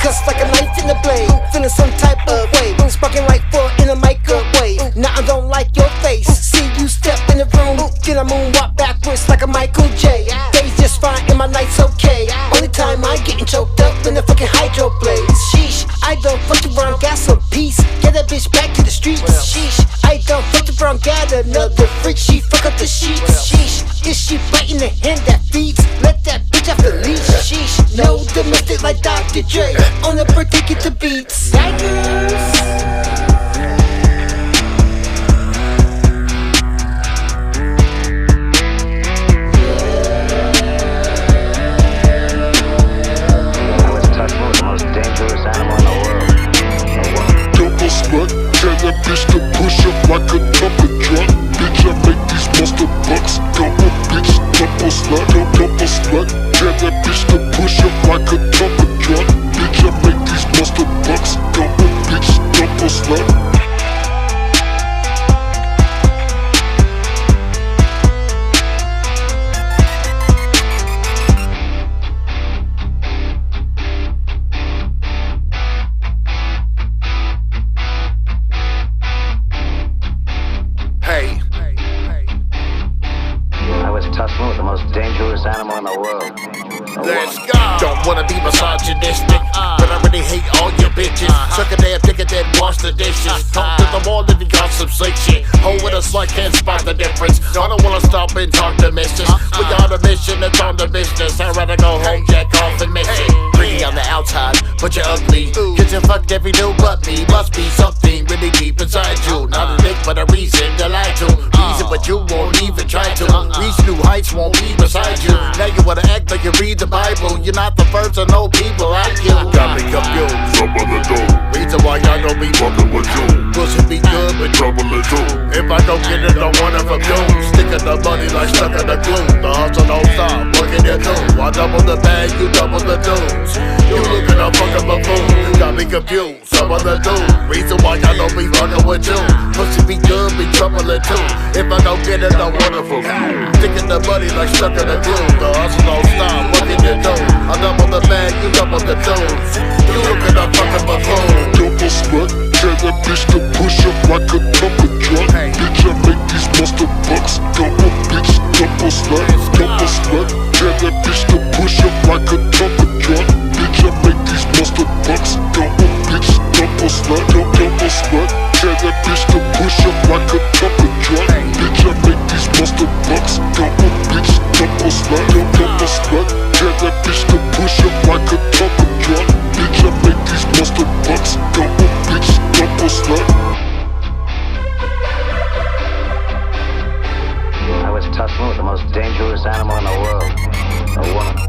cuts like a knife in the blade. Feeling some type of way, sparking like four in a microwave. Now I don't like your face. See you step in the room, then I moonwalk backwards like a Michael J. Days just fine and my night's okay. Only time I getting choked up in the fucking hydro blaze. Sheesh, I don't fuck around, got some peace. Get that bitch back to the streets. Sheesh, I don't fuck around, got another freak. She fuck up the sheets. Sheesh, is she biting the hand that feeds? Let that bitch off the leash. Sheesh, no domestic like Dr. Dre. On the birthday, get the beats. Yikers. Tell that bitch to push up like a Tonka truck. Bitch, I make these monster bucks. Double bitch, double slut, double slut. Tell that bitch to push up like a Tonka truck. Bitch, I make these monster bucks. Double bitch, double slut. Tussling with the most dangerous animal in the world. Let's go. Don't wanna be misogynistic, but I really hate all your bitches. Suck a damn dick and then wash the dishes. Talk to the wall if you got some slick shit. Hold with a slut, can't spot the difference. I don't wanna stop and talk to missus. We got a mission, it's on the business. I'd rather go home, jack off and miss it. Pretty on the outside, but you're ugly. Cause you fucked every new but me. Must be something really deep inside you. Not a dick, but a reason to lie to. Reason but you won't even try to. Reach new heights won't be beside you. Now you wanna act like you read the Bible. You're not the first to know people like you. Got me confused. Some other dude. Reason why y'all don't be fucking with you. Pussy be good, but Trouble is true. if I don't get it, don't want it from you. Sticking the money like stuck in the glue. The hustle don't stop, working your tune. I double the bag, you double the dues. You looking a fucking buffoon. Got me confused. Some other dude. Reason why y'all don't be fucking with you. Pussy be good, be troubling too. If I don't get it, don't want it from you. Sticking the money like stuck in the glue. The hustle don't stop, working your tune. I double the bag, you double the dues. You looking a fucking buffoon. Double slut. Tell that bitch to push up like a Tonka truck. Bitch, I make these monster bucks. Double bitch, double slut, double slut. Tell that bitch to push up like a Tonka truck. Bitch, I make these monster bucks. Double bitch, double slut, double slut. Tell that bitch to push up like a Tonka truck. Bitch, I make these monster bucks. Double bitch, double slut, double slut. Tell that bitch to push up like a Tonka truck. Bitch, I make these monster bucks. Double bitch, double slut. I was tussling with the most dangerous animal in the world. A woman.